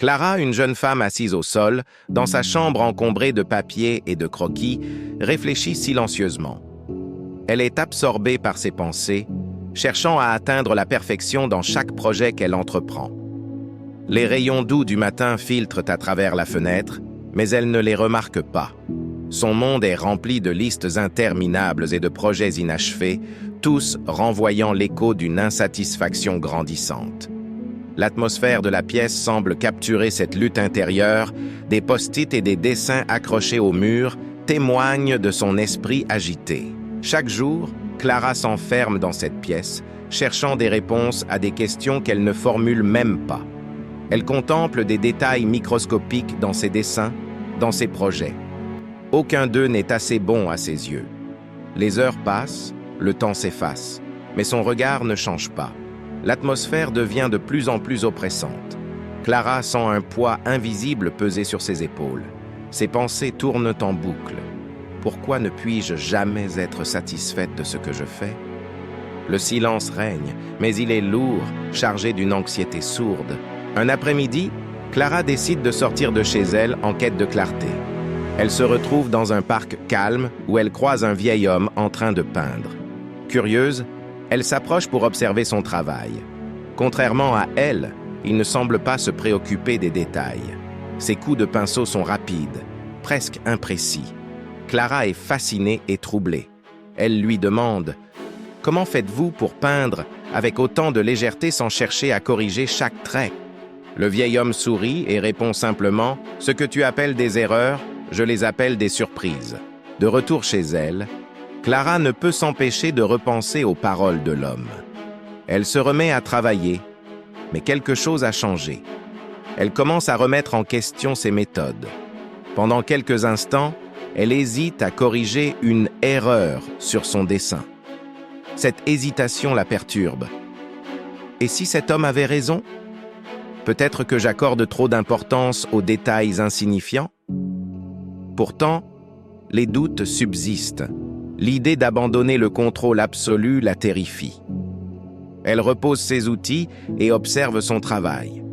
Clara, une jeune femme assise au sol, dans sa chambre encombrée de papiers et de croquis, réfléchit silencieusement. Elle est absorbée par ses pensées, cherchant à atteindre la perfection dans chaque projet qu'elle entreprend. Les rayons doux du matin filtrent à travers la fenêtre, mais elle ne les remarque pas. Son monde est rempli de listes interminables et de projets inachevés, tous renvoyant l'écho d'une insatisfaction grandissante. L'atmosphère de la pièce semble capturer cette lutte intérieure, des post-it et des dessins accrochés au mur témoignent de son esprit agité. Chaque jour, Clara s'enferme dans cette pièce, cherchant des réponses à des questions qu'elle ne formule même pas. Elle contemple des détails microscopiques dans ses dessins, dans ses projets. Aucun d'eux n'est assez bon à ses yeux. Les heures passent, le temps s'efface, mais son regard ne change pas. L'atmosphère devient de plus en plus oppressante. Clara sent un poids invisible peser sur ses épaules. Ses pensées tournent en boucle. Pourquoi ne puis-je jamais être satisfaite de ce que je fais? Le silence règne, mais il est lourd, chargé d'une anxiété sourde. Un après-midi, Clara décide de sortir de chez elle en quête de clarté. Elle se retrouve dans un parc calme où elle croise un vieil homme en train de peindre. Curieuse, elle s'approche pour observer son travail. Contrairement à elle, il ne semble pas se préoccuper des détails. Ses coups de pinceau sont rapides, presque imprécis. Clara est fascinée et troublée. Elle lui demande « Comment faites-vous pour peindre avec autant de légèreté sans chercher à corriger chaque trait ?» Le vieil homme sourit et répond simplement « Ce que tu appelles des erreurs, je les appelle des surprises. » De retour chez elle, Clara ne peut s'empêcher de repenser aux paroles de l'homme. Elle se remet à travailler, mais quelque chose a changé. Elle commence à remettre en question ses méthodes. Pendant quelques instants, elle hésite à corriger une erreur sur son dessin. Cette hésitation la perturbe. Et si cet homme avait raison? Peut-être que j'accorde trop d'importance aux détails insignifiants? Pourtant, les doutes subsistent. L'idée d'abandonner le contrôle absolu la terrifie. Elle repose ses outils et observe son travail.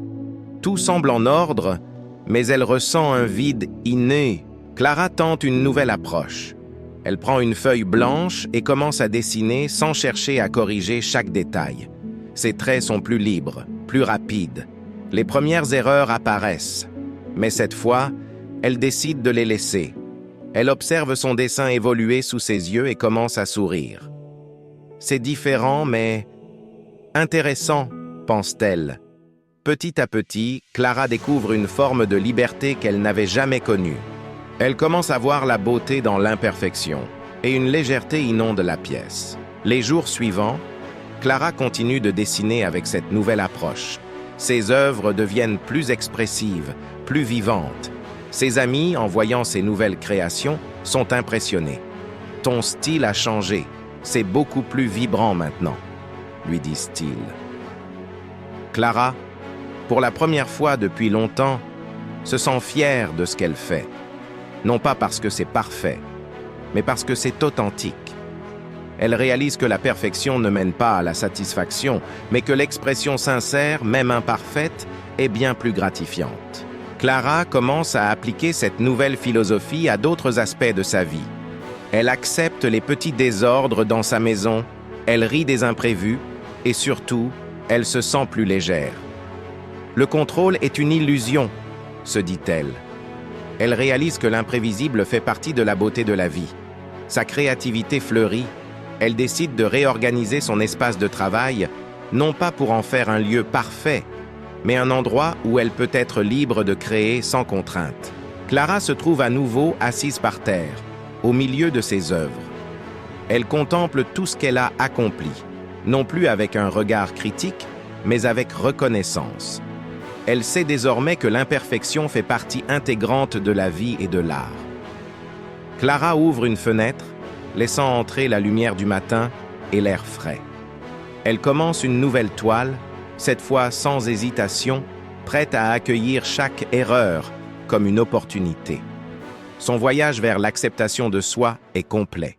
Tout semble en ordre, mais elle ressent un vide inné. Clara tente une nouvelle approche. Elle prend une feuille blanche et commence à dessiner sans chercher à corriger chaque détail. Ses traits sont plus libres, plus rapides. Les premières erreurs apparaissent, mais cette fois, elle décide de les laisser. Elle observe son dessin évoluer sous ses yeux et commence à sourire. C'est différent, mais intéressant, pense-t-elle. Petit à petit, Clara découvre une forme de liberté qu'elle n'avait jamais connue. Elle commence à voir la beauté dans l'imperfection, et une légèreté inonde la pièce. Les jours suivants, Clara continue de dessiner avec cette nouvelle approche. Ses œuvres deviennent plus expressives, plus vivantes. Ses amis, en voyant ses nouvelles créations, sont impressionnés. « Ton style a changé, c'est beaucoup plus vibrant maintenant », lui disent-ils. Clara, pour la première fois depuis longtemps, se sent fière de ce qu'elle fait. Non pas parce que c'est parfait, mais parce que c'est authentique. Elle réalise que la perfection ne mène pas à la satisfaction, mais que l'expression sincère, même imparfaite, est bien plus gratifiante. Clara commence à appliquer cette nouvelle philosophie à d'autres aspects de sa vie. Elle accepte les petits désordres dans sa maison, elle rit des imprévus, et surtout, elle se sent plus légère. Le contrôle est une illusion, se dit-elle. Elle réalise que l'imprévisible fait partie de la beauté de la vie. Sa créativité fleurit. Elle décide de réorganiser son espace de travail, non pas pour en faire un lieu parfait, mais un endroit où elle peut être libre de créer sans contrainte. Clara se trouve à nouveau assise par terre, au milieu de ses œuvres. Elle contemple tout ce qu'elle a accompli, non plus avec un regard critique, mais avec reconnaissance. Elle sait désormais que l'imperfection fait partie intégrante de la vie et de l'art. Clara ouvre une fenêtre, laissant entrer la lumière du matin et l'air frais. Elle commence une nouvelle toile, cette fois sans hésitation, prête à accueillir chaque erreur comme une opportunité. Son voyage vers l'acceptation de soi est complet.